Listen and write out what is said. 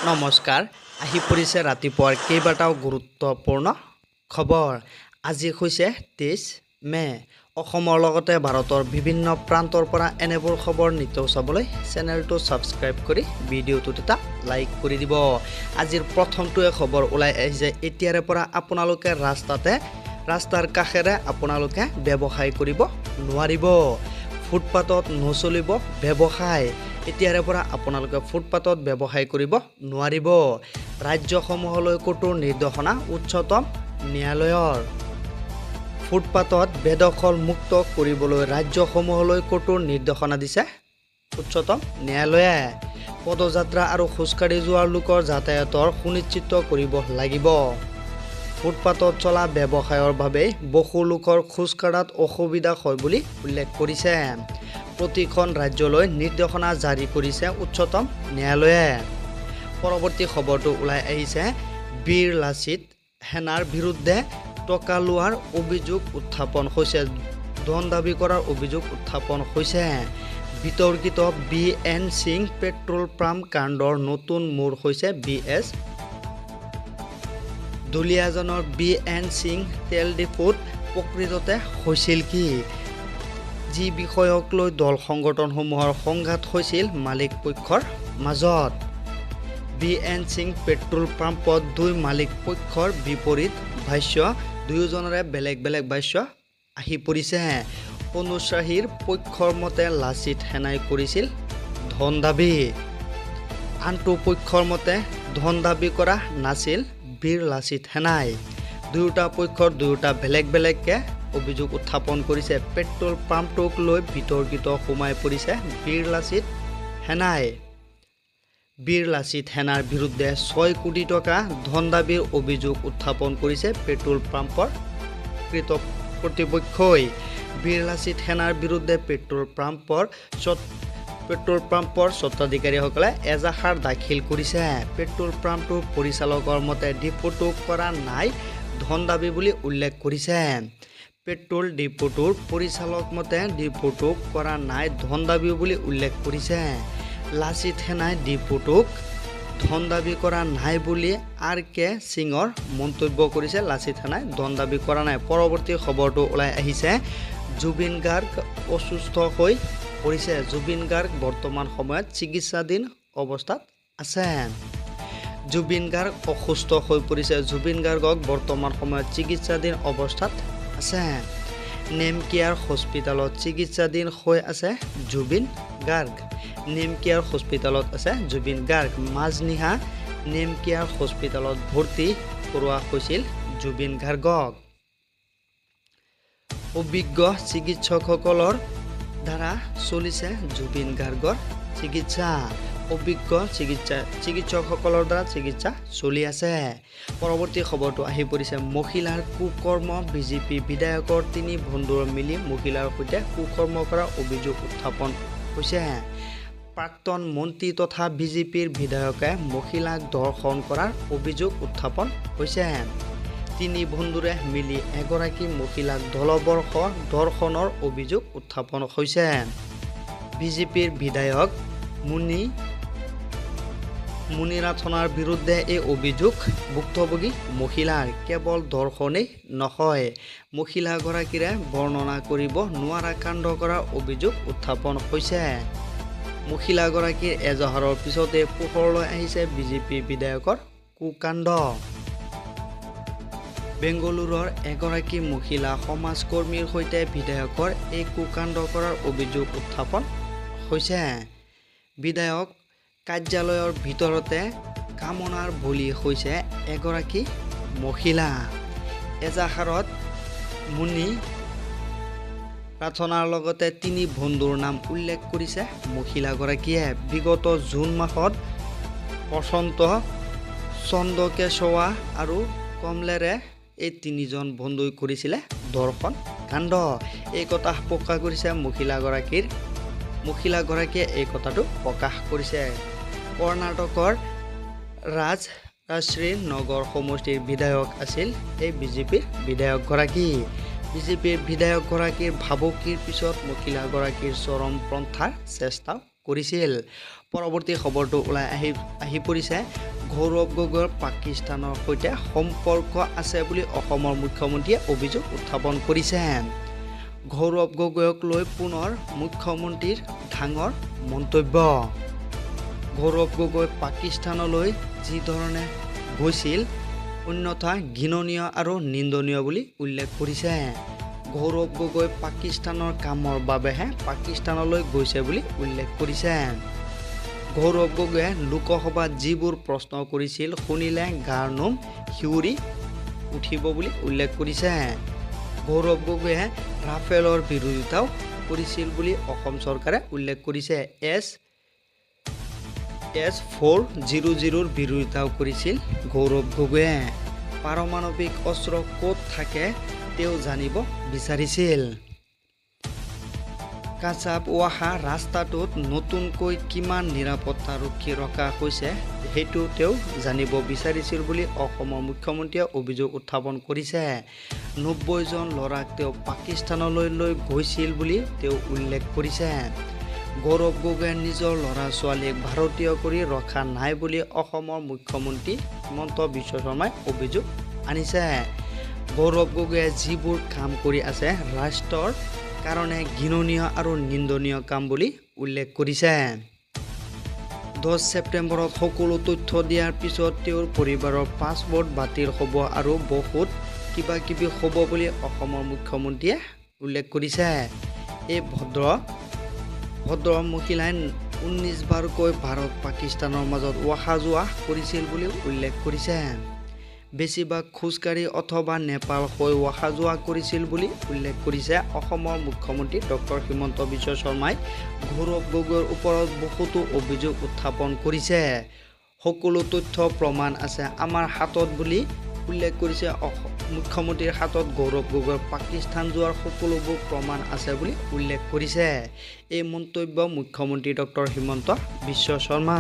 নমস্কাৰ আহি পৰিছে ৰাতিপুৱাৰ কেইবাটাও গুৰুত্বপূৰ্ণ খবৰ আজি হৈছে 23 মে অসমৰ লগতে ভাৰতৰ বিভিন্ন প্ৰান্তৰ পৰা এনেবোৰ খবৰ নিতৌ চাবলৈ চেনেলটো সাবস্ক্ৰাইব কৰি ভিডিঅ'টোত এটা লাইক কৰি দিব আজিৰ প্ৰথমটোৱে খবৰ ওলাই আহিছে এতিয়াৰে পৰা আপোনালোকে ৰাস্তাৰ কাষেৰে আপোনালোকে ব্যৱসায় কৰিব নোৱাৰিব ফুটপাতত নচলিব ব্যৱসায় এতিয়াৰে পৰা আপোনালোকে ফুটপাতত ব্যৱসায় কৰিব নোৱাৰিব ৰাজ্যসমূহলৈ কঠোৰ নিৰ্দেশনা উচ্চতম ন্যায়ালয়ৰ ফুটপাতত বেদখল মুক্ত কৰিবলৈ ৰাজ্যসমূহলৈ কঠোৰ নিৰ্দেশনা দিছে উচ্চতম ন্যায়ালয়ে পদযাত্ৰা আৰু খোজকাঢ়ি যোৱা লোকৰ যাতায়াতৰ সুনিশ্চিত কৰিব লাগিব ফুটপাতত চলা ব্যৱসায়ৰ বাবে বহু লোকৰ খোজ কাঢ়াত অসুবিধা হয় বুলি উল্লেখ কৰিছে প্ৰতিখন ৰাজ্যলৈ নিৰ্দেশনা জাৰি কৰিছে উচ্চতম ন্যায়ালয়ে পৰৱৰ্তী খবৰটো ওলাই আহিছে বীৰ লাচিত সেনাৰ বিৰুদ্ধে টকা লোৱাৰ অভিযোগ উত্থাপন হৈছে ধন দাবী কৰাৰ অভিযোগ উত্থাপন হৈছে বিতৰ্কিত BN সিং পেট্ৰল পাম্প কাণ্ডৰ নতুন মূৰ হৈছে BS দুলিয়াজনৰ BN সিং তেল ডিপোত প্ৰকৃততে হৈছিল কি যি বিষয়ক লৈ দল সংগঠনসমূহৰ সংঘাত হৈছিল মালিক পক্ষৰ মাজত BN সিং পেট্ৰল পাম্পত দুই মালিক পক্ষৰ বিপৰীত ভাষ্য দুয়োজনৰে বেলেগ বেলেগ ভাষ্য আহি পৰিছে অনুশ্বাহীৰ পক্ষৰ মতে লাচিত সেনাই কৰিছিল ধন দাবী আনটো পক্ষৰ মতে ধন দাবী কৰা নাছিল বীৰ লাচিত সেনাই দুয়োটা পক্ষৰ দুয়োটা বেলেগ বেলেগকে অভিযোগ উত্থাপন কৰিছে পেট্ৰল পাম্পটোক লৈ বিতৰ্কিত সোমাই পৰিছে বীৰ লাচিত সেনাৰ বিৰুদ্ধে 6 কোটি টকা ধন দাবীৰ অভিযোগ উত্থাপন কৰিছে পেট্ৰল পাম্পৰ কৰ্তৃপক্ষই বীৰ লাচিত সেনাৰ বিৰুদ্ধে পেট্ৰল পাম্পৰ স্বত্বাধিকাৰীসকলে এজাহাৰ দাখিল কৰিছে পেট্ৰল পাম্পটোৰ পৰিচালকৰ মতে ডিপোটোক কৰা নাই ধন দাবী বুলি উল্লেখ কৰিছে পেট্ৰল ডিপোটোৰ পৰিচালক মতে ডিপোটোক কৰা নাই ধন দাবী বুলি উল্লেখ কৰিছে লাচিত সেনাই ডিপোটোক ধন দাবী কৰা নাই বুলি RK সিঙৰ মন্তব্য কৰিছে লাচিত সেনাই ধন দাবী কৰা নাই পৰৱৰ্তী খবৰটো ওলাই আহিছে জুবিন গাৰ্গ অসুস্থ হৈ পৰিছে জুবিন গাৰ্গ বৰ্তমান সময়ত চিকিৎসাধীন অৱস্থাত আছে জুবিন গাৰ্গ অসুস্থ হৈ পৰিছে জুবিন গাৰ্গক বৰ্তমান সময়ত চিকিৎসাধীন অৱস্থাত আছে নেমকেয়াৰ হস্পিটালত চিকিৎসাধীন হৈ আছে জুবিন গাৰ্গ নেমকেয়াৰ হস্পিটালত আছে জুবিন গাৰ্গ মাজনিহা নেমকেয়াৰ হস্পিটালত ভৰ্তি কৰোৱা হৈছিল জুবিন গাৰ্গক অভিজ্ঞ চিকিৎসকসকলৰ দ্বাৰা চলিছে জুবিন গাৰ্গৰ চিকিৎসা অভিজ্ঞ চিকিৎসকসকলৰ দ্বাৰা চিকিৎসা চলি আছে পৰৱৰ্তী খবৰটো আহি পৰিছে মহিলাৰ কুকৰ্ম বিজেপি বিধায়কৰ 3 বন্ধুৰ মিলি মহিলাৰ সৈতে কুকৰ্ম কৰাৰ অভিযোগ উত্থাপন হৈছে প্ৰাক্তন মন্ত্ৰী তথা বিজেপিৰ বিধায়কে মহিলাক ধৰ্ষণ কৰাৰ অভিযোগ উত্থাপন হৈছে 3 বন্ধুৰে মিলি এগৰাকী মহিলাক দলবৰ্ষ ধৰ্ষণৰ অভিযোগ উত্থাপন হৈছে বিজেপিৰ বিধায়ক মুনিৰাথনাৰ বিৰুদ্ধে এই অভিযোগ ভুক্তভোগী মহিলাৰ কেৱল ধৰ্ষণেই নহয় মহিলাগৰাকীৰে বৰ্ণনা কৰিব নোৱাৰা কাণ্ড কৰাৰ অভিযোগ উত্থাপন হৈছে মহিলাগৰাকীৰ এজাহাৰৰ পিছতে পোহৰলৈ আহিছে বিজেপি বিধায়কৰ কুকাণ্ড বেংগালুৰুৰ এগৰাকী মহিলা সমাজকৰ্মীৰ সৈতে বিধায়কৰ এই কুকাণ্ড কৰাৰ অভিযোগ উত্থাপন হৈছে বিধায়ক কাৰ্যালয়ৰ ভিতৰতে কামনাৰ বলি হৈছে এগৰাকী মহিলা এজাহাৰত মুনি প্ৰাৰ্থনাৰ লগতে 3 বন্ধুৰ নাম উল্লেখ কৰিছে মহিলাগৰাকীয়ে বিগত জুন মাহত প্ৰশান্ত চন্দ্ৰকেশৱা আৰু কমলেৰে এই 3জন বন্ধুই কৰিছিলে ধৰ্ষণ কাণ্ড এই কথা প্ৰকাশ কৰিছে মহিলাগৰাকীয়ে এই কথাটো প্ৰকাশ কৰিছে কৰ্ণাটকৰ ৰাজশ্ৰী নগৰ সমষ্টিৰ বিধায়ক আছিল এই বিজেপিৰ বিধায়কগৰাকীৰ ভাবুকিৰ পিছত মহিলাগৰাকীৰ চৰম পন্থাৰ চেষ্টা কৰিছিল পৰৱৰ্তী খবৰটো ওলাই আহি পৰিছে গৌৰৱ গগৈৰ পাকিস্তানৰ সৈতে সম্পৰ্ক আছে বুলি অসমৰ মুখ্যমন্ত্ৰীয়ে অভিযোগ উত্থাপন কৰিছে। গৌৰৱ গগৈক লৈ পুনৰ মুখ্যমন্ত্ৰীৰ ডাঙৰ মন্তব্য। গৌৰৱ গগৈ পাকিস্তানলৈ যি ধৰণে গৈছিল অন্যথা ঘৃণনীয় আৰু নিন্দনীয় বুলি উল্লেখ কৰিছে। গৌৰৱ গগৈ পাকিস্তানৰ কামৰ বাবেহে পাকিস্তানলৈ গৈছে বুলি উল্লেখ কৰিছে। গৌৰৱ গগৈয়ে লোকসভাত যিবোৰ প্ৰশ্ন কৰিছিল শুনিলে গাৰ নোম শিউৰি উঠিব বুলি উল্লেখ কৰিছে। গৌৰৱ গগৈয়ে ৰাফেলৰ বিৰোধিতাও কৰিছিল বুলি অসম চৰকাৰে উল্লেখ কৰিছে। S-400ৰ বিৰোধিতাও কৰিছিল গৌৰৱ গগৈয়ে। পাৰমাণৱিক অস্ত্ৰ ক'ত থাকে তেওঁ জানিব বিচাৰিছিল। কাছাপৱাহা ৰাস্তাটোত নতুনকৈ কিমান নিৰাপত্তাৰক্ষী ৰখা হৈছে সেইটো তেওঁ জানিব বিচাৰিছিল বুলি অসমৰ মুখ্যমন্ত্ৰীয়ে অভিযোগ উত্থাপন কৰিছে। 90 জন ল'ৰাক তেওঁ পাকিস্তানলৈ লৈ গৈছিল বুলি তেওঁ উল্লেখ কৰিছে। গৌৰৱ গগৈয়ে নিজৰ ল'ৰা ছোৱালীক ভাৰতীয় কৰি ৰখা নাই বুলি অসমৰ মুখ্যমন্ত্ৰী হিমন্ত বিশ্ব শৰ্মাই অভিযোগ আনিছে। গৌৰৱ গগৈয়ে যিবোৰ কাম কৰি আছে ৰাষ্ট্ৰৰ কাৰণে ঘৃণনীয় আৰু নিন্দনীয় কাম বুলি উল্লেখ কৰিছে। 10 ছেপ্টেম্বৰত সকলো তথ্য দিয়াৰ পিছত তেওঁৰ পৰিবাৰৰ পাছপোৰ্ট বাতিল হ'ব আৰু বহুত কিবা কিবি হ'ব বুলি অসমৰ মুখ্যমন্ত্ৰীয়ে উল্লেখ কৰিছে। এই ভদ্ৰ মহিলাই 19 বাৰকৈ ভাৰত পাকিস্তানৰ মাজত অহা যোৱা কৰিছিল বুলি উল্লেখ কৰিছে। বেছিভাগ খোজকাঢ়ি অথবা নেপাল হৈ অহা যোৱা কৰিছিল বুলি উল্লেখ কৰিছে। অসমৰ মুখ্যমন্ত্ৰী ডক্টৰ হিমন্ত বিশ্ব শৰ্মাই গৌৰৱ গগৈৰ ওপৰত বহুতো অভিযোগ উত্থাপন কৰিছে। সকলো তথ্য প্ৰমাণ আছে আমাৰ হাতত বুলি উল্লেখ কৰিছে। মুখ্যমন্ত্ৰীৰ হাতত গৌৰৱ গগৈৰ পাকিস্তান যোৱাৰ সকলোবোৰ প্ৰমাণ আছে বুলি উল্লেখ কৰিছে। এই মন্তব্য মুখ্যমন্ত্ৰী ডক্টৰ হিমন্ত বিশ্ব শৰ্মা।